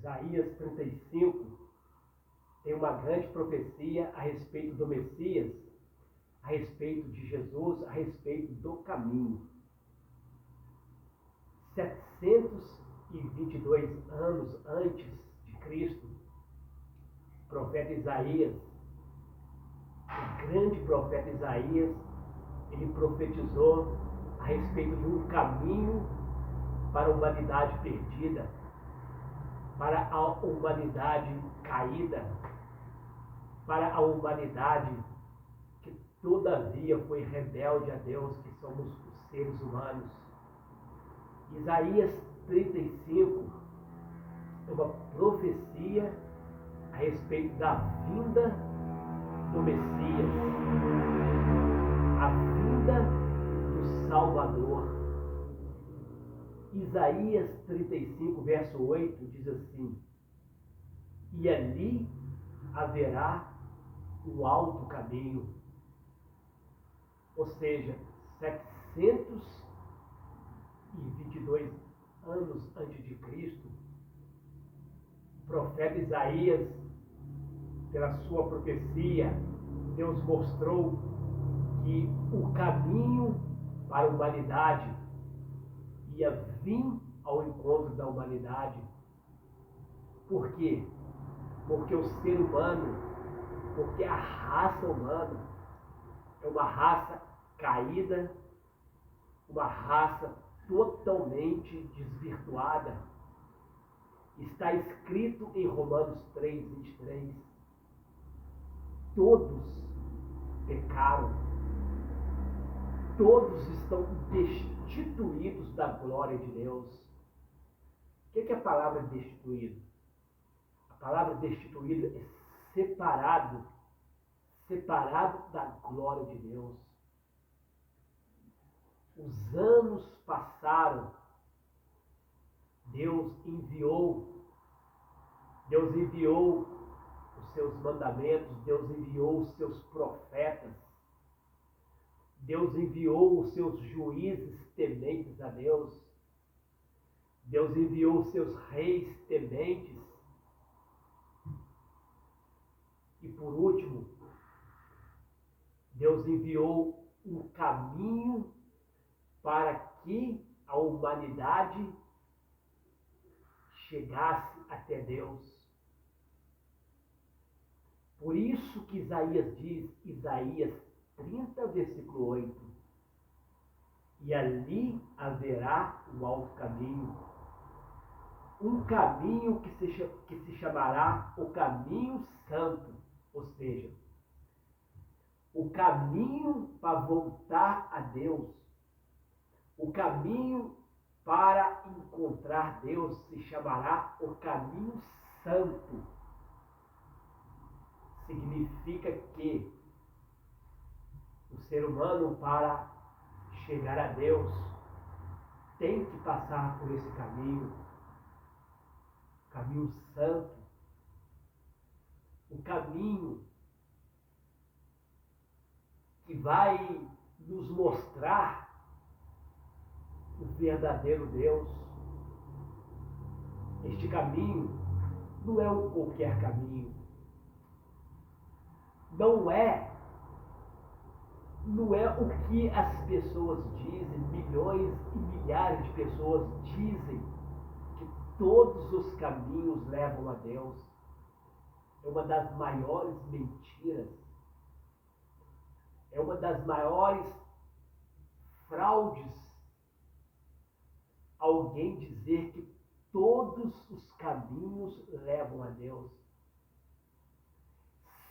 Isaías 35 tem uma grande profecia a respeito do Messias, a respeito de Jesus, a respeito do caminho. 722 anos antes de Cristo, o profeta Isaías, o grande profeta Isaías, ele profetizou a respeito de um caminho para a humanidade perdida, para a humanidade caída, para a humanidade que todavia foi rebelde a Deus, que somos os seres humanos. Isaías 35 é uma profecia a respeito da vinda do Messias, a vinda do Salvador. Isaías 35, verso 8, diz assim: e ali haverá um alto caminho. Ou seja, 722 anos antes de Cristo, o profeta Isaías, pela sua profecia, Deus mostrou que o caminho para a humanidade ia vir ao encontro da humanidade. Por quê? Porque o ser humano, porque a raça humana é uma raça caída, uma raça totalmente desvirtuada. Está escrito em Romanos 3, 23. Todos pecaram, todos estão destituídos da glória de Deus. O que é a palavra destituído? A palavra destituído é separado da glória de Deus. Os anos passaram, Deus enviou os seus mandamentos, Deus enviou os seus profetas, Deus enviou os seus juízes tementes a Deus, Deus enviou os seus reis tementes, e por último, Deus enviou um caminho para que a humanidade chegasse até Deus. Por isso que Isaías diz, Isaías 30, versículo 8, e ali haverá um alto caminho, um caminho que se chamará o caminho santo, ou seja, o caminho para voltar a Deus, o caminho para encontrar Deus se chamará o caminho santo. Significa que o ser humano, para chegar a Deus, tem que passar por esse caminho santo, o caminho que vai nos mostrar o verdadeiro Deus. Este caminho não é um qualquer caminho. Não é o que as pessoas dizem, milhões e milhares de pessoas dizem que todos os caminhos levam a Deus. É uma das maiores mentiras. É uma das maiores fraudes alguém dizer que todos os caminhos levam a Deus.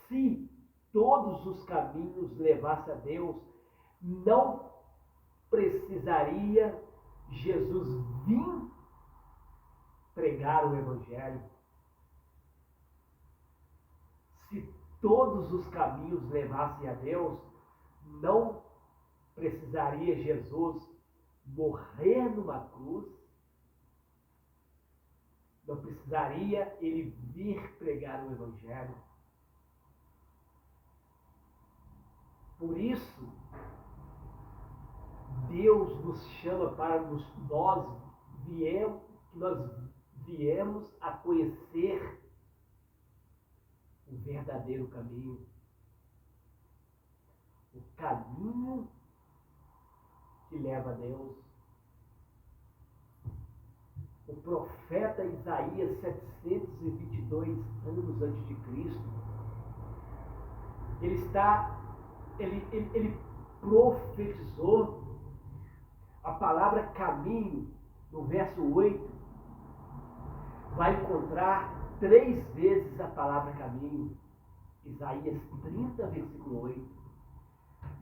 Se todos os caminhos levassem a Deus, não precisaria Jesus vir pregar o Evangelho. Se todos os caminhos levassem a Deus, não precisaria Jesus morrer numa cruz, não precisaria ele vir pregar o Evangelho. Por isso, Deus nos chama para nós viemos a conhecer o verdadeiro caminho. O caminho que leva a Deus. O profeta Isaías, 722 anos antes de Cristo, ele profetizou a palavra caminho, no verso 8, vai encontrar 3 vezes a palavra caminho. Isaías 30, versículo 8.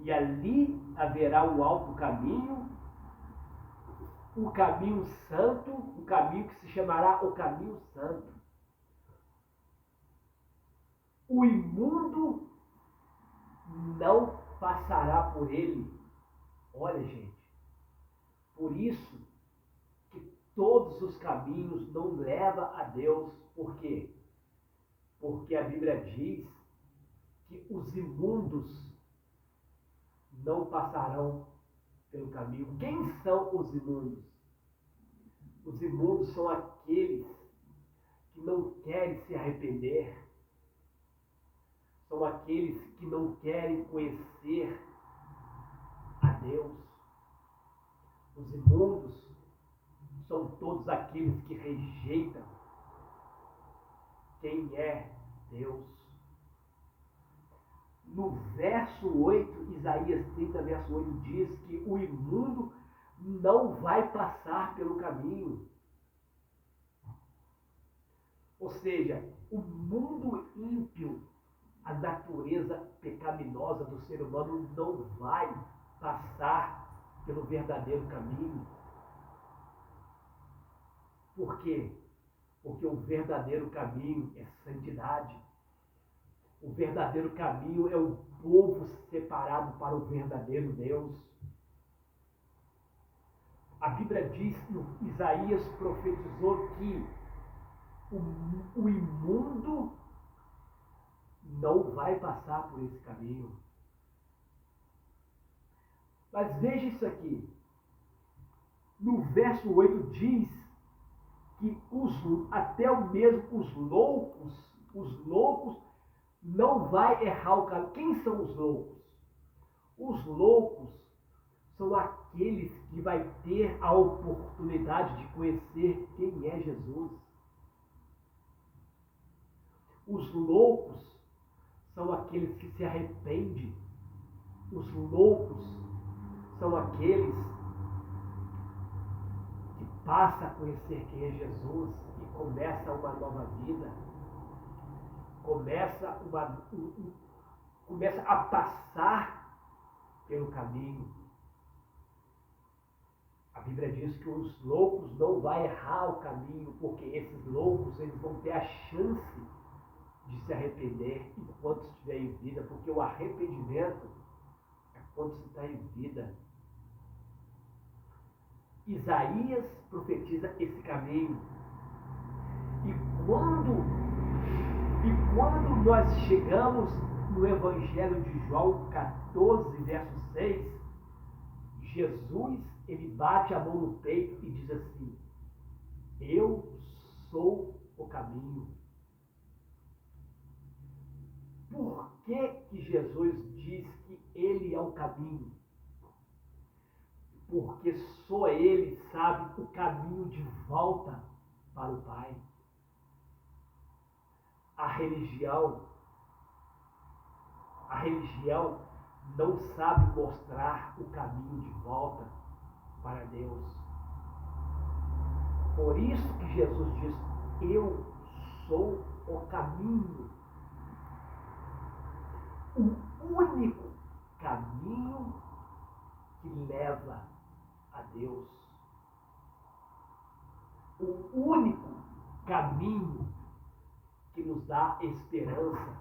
E ali haverá um alto caminho, um caminho santo, um caminho que se chamará o caminho santo. O imundo não passará por ele. Olha, gente, por isso que todos os caminhos não levam a Deus. Por quê? Porque a Bíblia diz que os imundos não passarão pelo caminho. Quem são os imundos? Os imundos são aqueles que não querem se arrepender. São aqueles que não querem conhecer a Deus. Os imundos são todos aqueles que rejeitam quem é Deus. No verso 8, Isaías 30, verso 8, diz que o imundo não vai passar pelo caminho. Ou seja, o mundo ímpio, a natureza pecaminosa do ser humano não vai passar pelo verdadeiro caminho. Por quê? Porque o verdadeiro caminho é santidade. O verdadeiro caminho é o povo separado para o verdadeiro Deus. A Bíblia diz que Isaías profetizou que o imundo não vai passar por esse caminho. Mas veja isso aqui. No verso 8 diz que até mesmo os loucos não vai errar o caminho. Quem são os loucos? Os loucos são aqueles que vai ter a oportunidade de conhecer quem é Jesus. Os loucos são aqueles que se arrependem. Os loucos são aqueles que passam a conhecer quem é Jesus e começa uma nova vida. Começa a passar pelo caminho. A Bíblia diz que os loucos não vão errar o caminho, porque esses loucos eles vão ter a chance de se arrepender enquanto estiver em vida, porque o arrependimento é quando se está em vida. Isaías profetiza esse caminho. E quando nós chegamos no Evangelho de João 14, verso 6, Jesus, ele bate a mão no peito e diz assim: eu sou o caminho. Por que Jesus diz que ele é o caminho? Porque só ele sabe o caminho de volta para o Pai. A religião não sabe mostrar o caminho de volta para Deus. Por isso que Jesus diz: eu sou o caminho. O único caminho que leva a Deus. O único caminho que nos dá esperança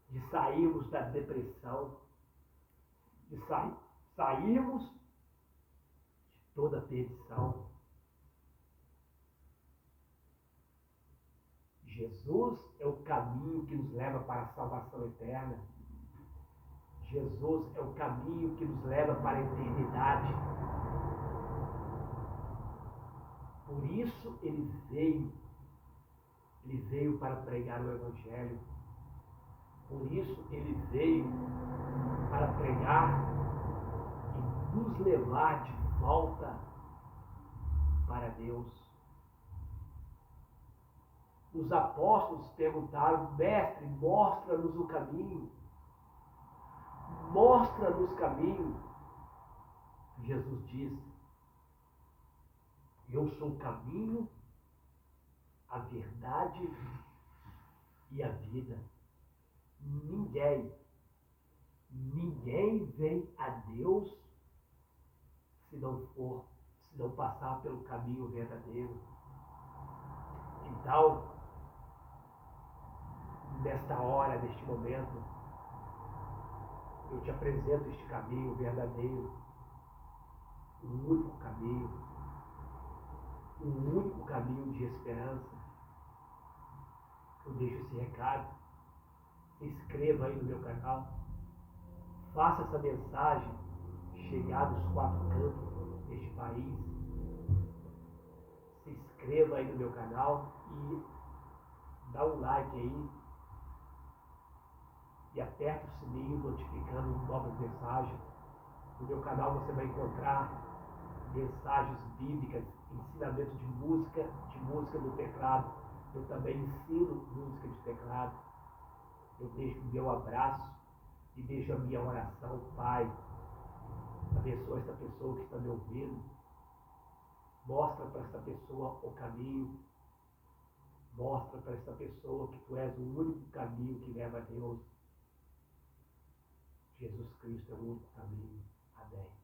de sairmos da depressão, de sairmos de toda perdição. Jesus é o caminho que nos leva para a salvação eterna. Jesus é o caminho que nos leva para a eternidade. Por isso ele veio. Ele veio para pregar o Evangelho. Por isso ele veio para pregar e nos levar de volta para Deus. Os apóstolos perguntaram: Mestre, mostra-nos o caminho. Mostra-nos o caminho. Jesus disse: eu sou o caminho, a verdade e a vida. Ninguém vem a Deus se não passar pelo caminho verdadeiro. Então, nesta hora, neste momento, eu te apresento este caminho verdadeiro, o único caminho de esperança. Eu deixo esse recado. Se inscreva aí no meu canal. Faça essa mensagem chegar dos 4 cantos deste país. Se inscreva aí no meu canal e dá um like aí. E aperta o sininho notificando novas mensagens. No meu canal você vai encontrar mensagens bíblicas, ensinamento de música do teclado. Eu também ensino música de teclado. Eu deixo o meu abraço e deixo a minha oração. Pai, abençoa esta pessoa que está me ouvindo. Mostra para esta pessoa o caminho. Mostra para esta pessoa que tu és o único caminho que leva a Deus. Jesus Cristo é o único caminho. Amém.